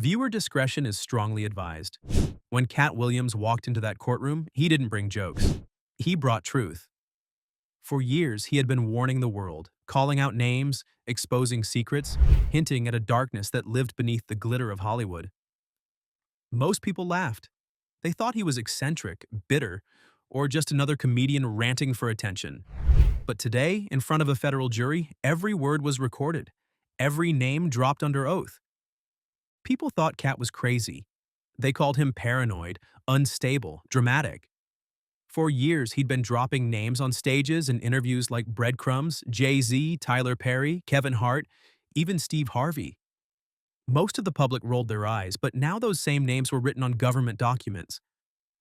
Viewer discretion is strongly advised. When Katt Williams walked into that courtroom, he didn't bring jokes. He brought truth. For years, he had been warning the world, calling out names, exposing secrets, hinting at a darkness that lived beneath the glitter of Hollywood. Most people laughed. They thought he was eccentric, bitter, or just another comedian ranting for attention. But today, in front of a federal jury, every word was recorded. Every name dropped under oath. People thought Katt was crazy. They called him paranoid, unstable, dramatic. For years, he'd been dropping names on stages and interviews like Breadcrumbs, Jay-Z, Tyler Perry, Kevin Hart, even Steve Harvey. Most of the public rolled their eyes, but now those same names were written on government documents.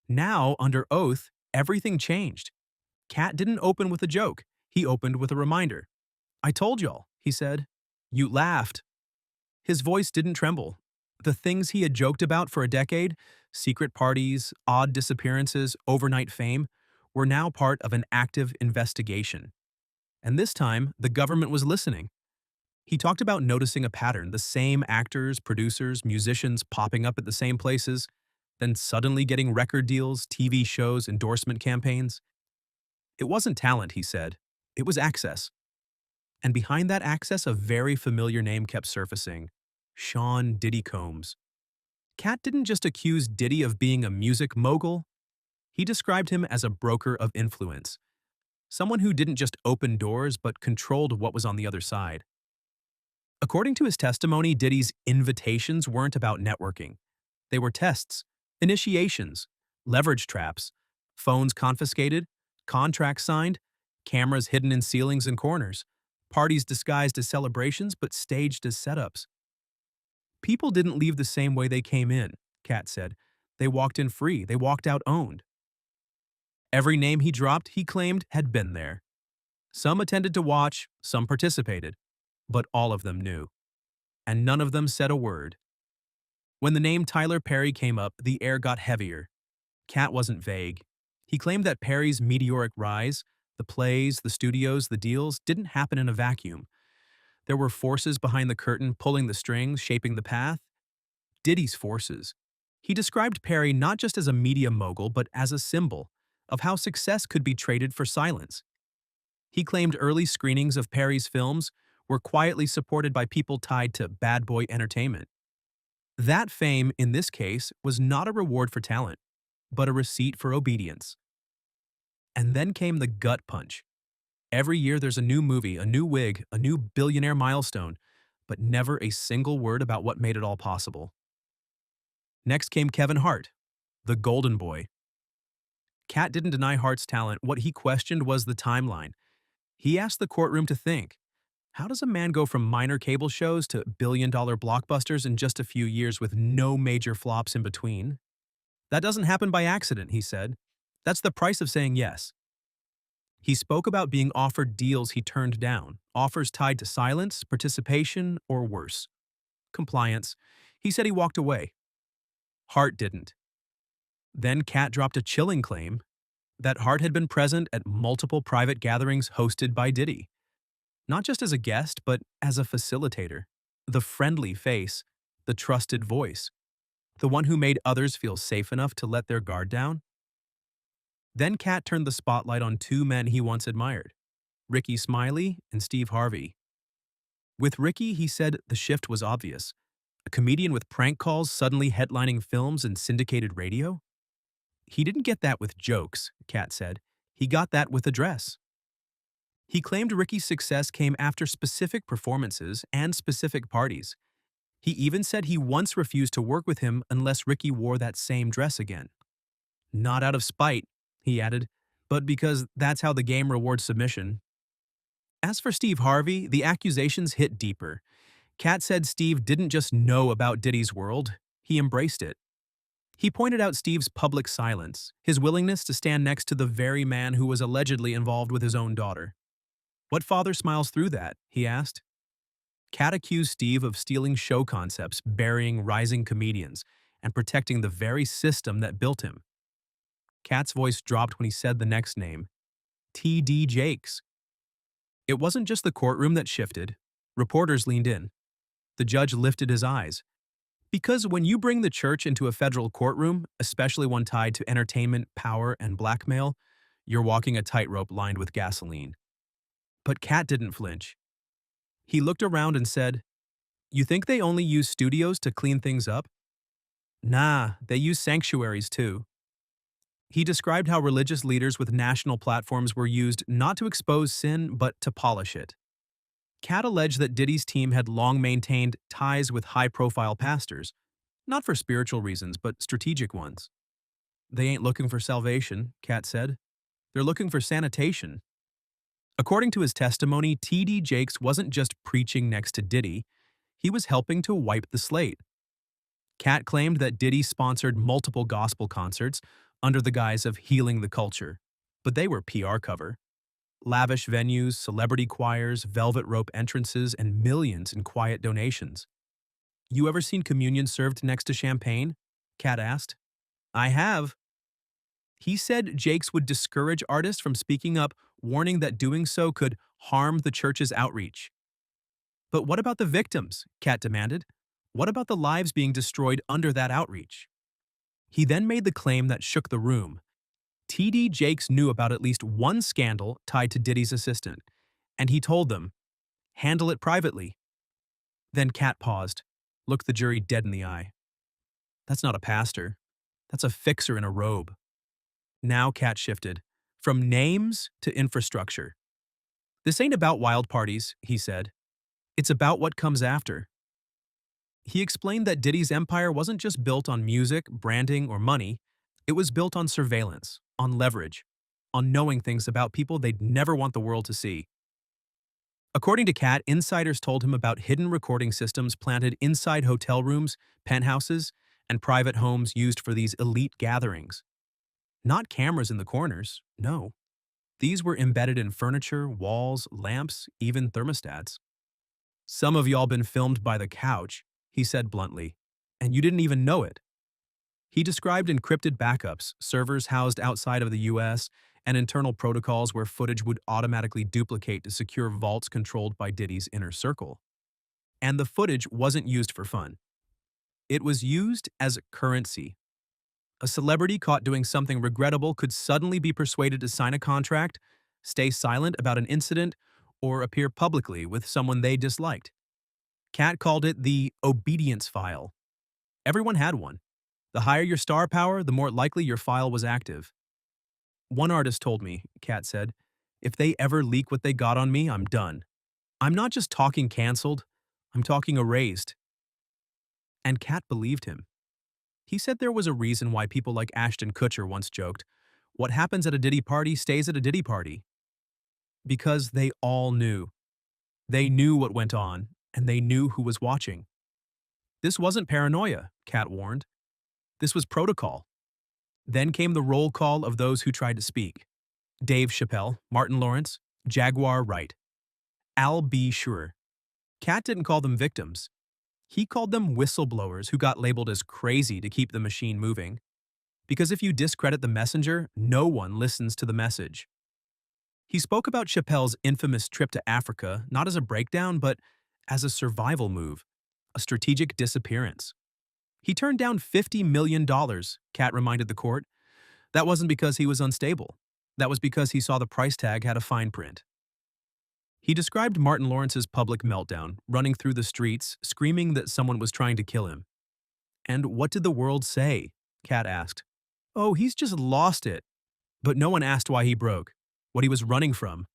Now, under oath, everything changed. Katt didn't open with a joke. He opened with a reminder. "I told y'all," he said. "You laughed." His voice didn't tremble. The things he had joked about for a decade, secret parties, odd disappearances, overnight fame, were now part of an active investigation. And this time, the government was listening. He talked about noticing a pattern, the same actors, producers, musicians popping up at the same places, then suddenly getting record deals, TV shows, endorsement campaigns. It wasn't talent, he said. It was access. And behind that access, a very familiar name kept surfacing. Sean Diddy Combs. Katt didn't just accuse Diddy of being a music mogul. He described him as a broker of influence. Someone who didn't just open doors, but controlled what was on the other side. According to his testimony, Diddy's invitations weren't about networking. They were tests, initiations, leverage traps, phones confiscated, contracts signed, cameras hidden in ceilings and corners, parties disguised as celebrations but staged as setups. People didn't leave the same way they came in, Katt said. They walked in free, they walked out owned. Every name he dropped, he claimed, had been there. Some attended to watch, some participated, but all of them knew. And none of them said a word. When the name Tyler Perry came up, the air got heavier. Katt wasn't vague. He claimed that Perry's meteoric rise, the plays, the studios, the deals, didn't happen in a vacuum. There were forces behind the curtain pulling the strings, shaping the path. Diddy's forces. He described Perry not just as a media mogul, but as a symbol of how success could be traded for silence. He claimed early screenings of Perry's films were quietly supported by people tied to bad boy entertainment. That fame, in this case, was not a reward for talent, but a receipt for obedience. And then came the gut punch. Every year there's a new movie, a new wig, a new billionaire milestone, but never a single word about what made it all possible. Next came Kevin Hart, the golden boy. Katt didn't deny Hart's talent. What he questioned was the timeline. He asked the courtroom to think, how does a man go from minor cable shows to billion-dollar blockbusters in just a few years with no major flops in between? That doesn't happen by accident, he said. That's the price of saying yes. He spoke about being offered deals he turned down, offers tied to silence, participation, or worse. Compliance. He said he walked away. Hart didn't. Then Katt dropped a chilling claim that Hart had been present at multiple private gatherings hosted by Diddy. Not just as a guest, but as a facilitator. The friendly face, the trusted voice. The one who made others feel safe enough to let their guard down. Then Katt turned the spotlight on two men he once admired, Ricky Smiley and Steve Harvey. With Ricky, he said the shift was obvious. A comedian with prank calls suddenly headlining films and syndicated radio? He didn't get that with jokes, Katt said. He got that with address. He claimed Ricky's success came after specific performances and specific parties. He even said he once refused to work with him unless Ricky wore that same dress again. Not out of spite, he added, but because that's how the game rewards submission. As for Steve Harvey, the accusations hit deeper. Katt said Steve didn't just know about Diddy's world, he embraced it. He pointed out Steve's public silence, his willingness to stand next to the very man who was allegedly involved with his own daughter. What father smiles through that? He asked. Katt accused Steve of stealing show concepts, burying rising comedians, and protecting the very system that built him. Katt's voice dropped when he said the next name, T.D. Jakes. It wasn't just the courtroom that shifted. Reporters leaned in. The judge lifted his eyes. Because when you bring the church into a federal courtroom, especially one tied to entertainment, power, and blackmail, you're walking a tightrope lined with gasoline. But Katt didn't flinch. He looked around and said, "You think they only use studios to clean things up? Nah, they use sanctuaries too." He described how religious leaders with national platforms were used not to expose sin, but to polish it. Katt alleged that Diddy's team had long maintained ties with high-profile pastors, not for spiritual reasons, but strategic ones. "They ain't looking for salvation," Katt said. "They're looking for sanitation." According to his testimony, T.D. Jakes wasn't just preaching next to Diddy, he was helping to wipe the slate. Katt claimed that Diddy sponsored multiple gospel concerts under the guise of healing the culture, but they were PR cover. Lavish venues, celebrity choirs, velvet rope entrances, and millions in quiet donations. "You ever seen communion served next to champagne?" Katt asked. "I have." He said Jakes would discourage artists from speaking up, warning that doing so could harm the church's outreach. "But what about the victims?" Katt demanded. "What about the lives being destroyed under that outreach?" He then made the claim that shook the room. T.D. Jakes knew about at least one scandal tied to Diddy's assistant, and he told them, "Handle it privately." Then Katt paused, looked the jury dead in the eye. "That's not a pastor. That's a fixer in a robe." Now Katt shifted, from names to infrastructure. "This ain't about wild parties," he said. "It's about what comes after." He explained that Diddy's empire wasn't just built on music, branding, or money. It was built on surveillance, on leverage, on knowing things about people they'd never want the world to see. According to Katt, insiders told him about hidden recording systems planted inside hotel rooms, penthouses, and private homes used for these elite gatherings. Not cameras in the corners, no. These were embedded in furniture, walls, lamps, even thermostats. "Some of y'all been filmed by the couch," he said bluntly, "and you didn't even know it." He described encrypted backups, servers housed outside of the US, and internal protocols where footage would automatically duplicate to secure vaults controlled by Diddy's inner circle. And the footage wasn't used for fun. It was used as currency. A celebrity caught doing something regrettable could suddenly be persuaded to sign a contract, stay silent about an incident, or appear publicly with someone they disliked. Katt called it the obedience file. Everyone had one. The higher your star power, the more likely your file was active. "One artist told me," Katt said, "if they ever leak what they got on me, I'm done. I'm not just talking canceled, I'm talking erased." And Katt believed him. He said there was a reason why people like Ashton Kutcher once joked, "What happens at a Diddy party stays at a Diddy party." Because they all knew. They knew what went on, and they knew who was watching. This wasn't paranoia, Katt warned. This was protocol. Then came the roll call of those who tried to speak. Dave Chappelle, Martin Lawrence, Jaguar Wright, Al B. Sure. Katt didn't call them victims. He called them whistleblowers who got labeled as crazy to keep the machine moving. Because if you discredit the messenger, no one listens to the message. He spoke about Chappelle's infamous trip to Africa not as a breakdown, but as a survival move, a strategic disappearance. He turned down $50 million, Katt reminded the court. That wasn't because he was unstable. That was because he saw the price tag had a fine print. He described Martin Lawrence's public meltdown, running through the streets, screaming that someone was trying to kill him. "And what did the world say?" Katt asked. "Oh, he's just lost it." But no one asked why he broke, what he was running from.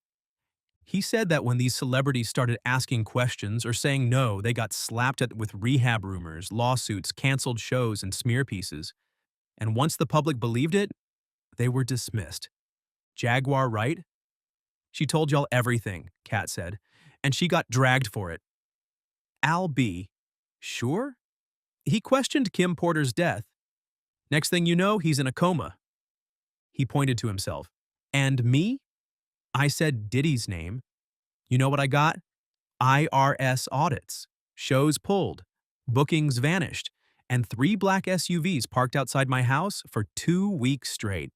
He said that when these celebrities started asking questions or saying no, they got slapped at with rehab rumors, lawsuits, canceled shows, and smear pieces. And once the public believed it, they were dismissed. Jaguar Wright? "She told y'all everything," Katt said, "and she got dragged for it." Al B. Sure? He questioned Kim Porter's death. "Next thing you know, he's in a coma." He pointed to himself. "And me? I said Diddy's name. You know what I got? IRS audits, shows pulled, bookings vanished, and 3 black SUVs parked outside my house for 2 weeks straight."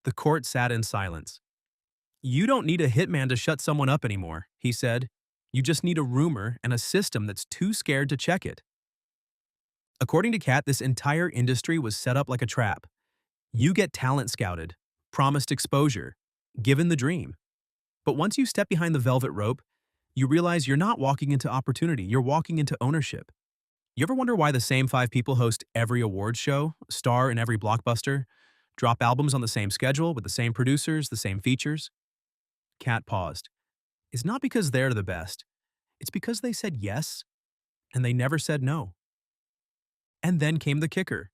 The court sat in silence. "You don't need a hitman to shut someone up anymore," he said. "You just need a rumor and a system that's too scared to check it." According to Katt, this entire industry was set up like a trap. You get talent scouted, promised exposure, given the dream. But once you step behind the velvet rope, you realize you're not walking into opportunity, you're walking into ownership. You ever wonder why the same five people host every awards show, star in every blockbuster, drop albums on the same schedule with the same producers, the same features? Katt paused. It's not because they're the best. It's because they said yes, and they never said no. And then came the kicker.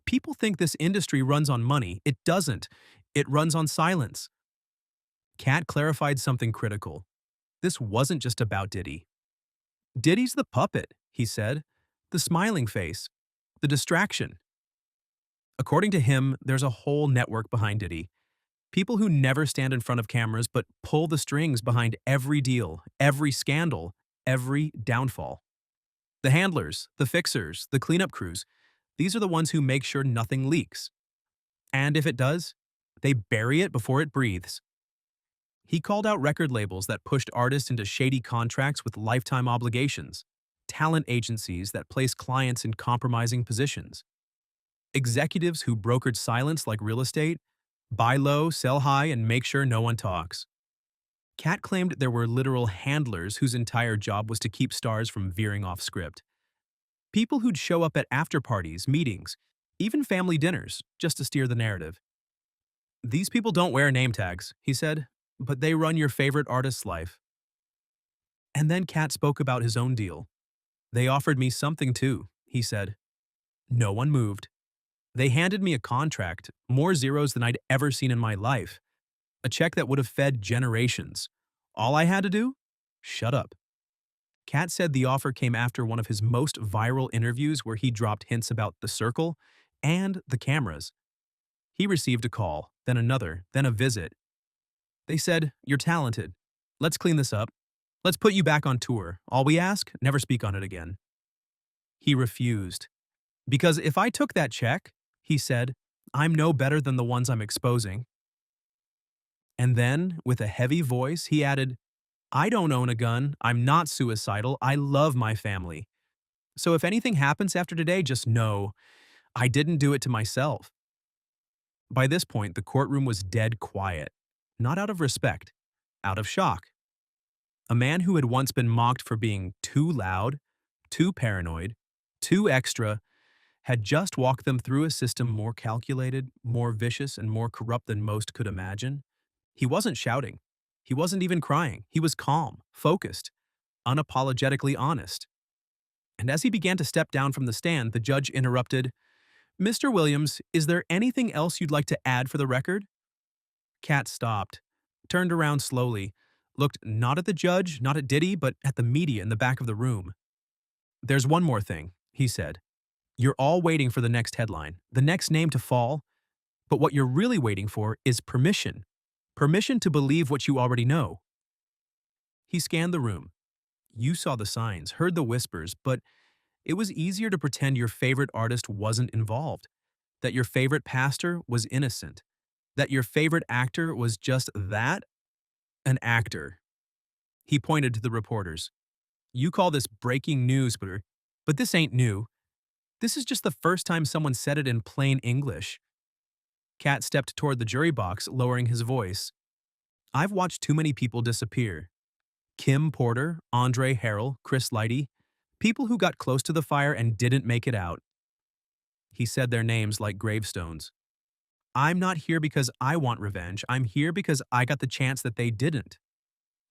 People think this industry runs on money. It doesn't. It runs on silence. Katt clarified something critical. This wasn't just about Diddy. Diddy's the puppet, he said. The smiling face. The distraction. According to him, there's a whole network behind Diddy. People who never stand in front of cameras but pull the strings behind every deal, every scandal, every downfall. The handlers, the fixers, the cleanup crews, these are the ones who make sure nothing leaks. And if it does, they bury it before it breathes. He called out record labels that pushed artists into shady contracts with lifetime obligations, talent agencies that placed clients in compromising positions, executives who brokered silence like real estate, buy low, sell high, and make sure no one talks. Katt claimed there were literal handlers whose entire job was to keep stars from veering off script. People who'd show up at after-parties, meetings, even family dinners, just to steer the narrative. These people don't wear name tags, he said, but they run your favorite artist's life. And then Katt spoke about his own deal. They offered me something too, he said. No one moved. They handed me a contract, more zeros than I'd ever seen in my life. A check that would have fed generations. All I had to do? Shut up. Katt said the offer came after one of his most viral interviews where he dropped hints about the circle and the cameras. He received a call, then another, then a visit. They said, "You're talented. Let's clean this up. Let's put you back on tour. All we ask, never speak on it again." He refused. "Because if I took that check," he said, "I'm no better than the ones I'm exposing." And then, with a heavy voice, he added, "I don't own a gun. I'm not suicidal. I love my family. So if anything happens after today, just know I didn't do it to myself." By this point, the courtroom was dead quiet, not out of respect, out of shock. A man who had once been mocked for being too loud, too paranoid, too extra, had just walked them through a system more calculated, more vicious, and more corrupt than most could imagine. He wasn't shouting. He wasn't even crying. He was calm, focused, unapologetically honest. And as he began to step down from the stand, the judge interrupted, "Mr. Williams, is there anything else you'd like to add for the record?" Katt stopped, turned around slowly, looked not at the judge, not at Diddy, but at the media in the back of the room. "There's one more thing," he said. "You're all waiting for the next headline, the next name to fall, but what you're really waiting for is permission. Permission to believe what you already know." He scanned the room. You saw the signs, heard the whispers, but it was easier to pretend your favorite artist wasn't involved, that your favorite pastor was innocent, that your favorite actor was just that, an actor. He pointed to the reporters. "You call this breaking news, but this ain't new. This is just the first time someone said it in plain English." Katt stepped toward the jury box, lowering his voice. "I've watched too many people disappear. Kim Porter, Andre Harrell, Chris Lighty, people who got close to the fire and didn't make it out." He said their names like gravestones. "I'm not here because I want revenge. I'm here because I got the chance that they didn't.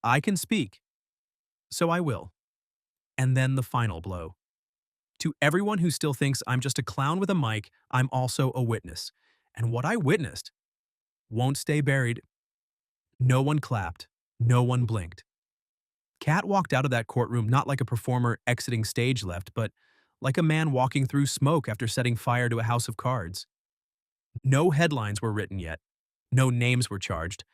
I can speak. So I will." And then the final blow. "To everyone who still thinks I'm just a clown with a mic, I'm also a witness. And what I witnessed won't stay buried." No one clapped. No one blinked. Katt walked out of that courtroom not like a performer exiting stage left, but like a man walking through smoke after setting fire to a house of cards. No headlines were written yet. No names were charged.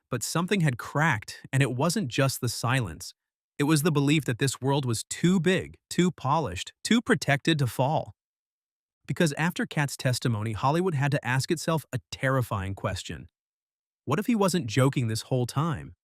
But something had cracked, and it wasn't just the silence. It was the belief that this world was too big, too polished, too protected to fall. Because after Katt's testimony, Hollywood had to ask itself a terrifying question. What if he wasn't joking this whole time?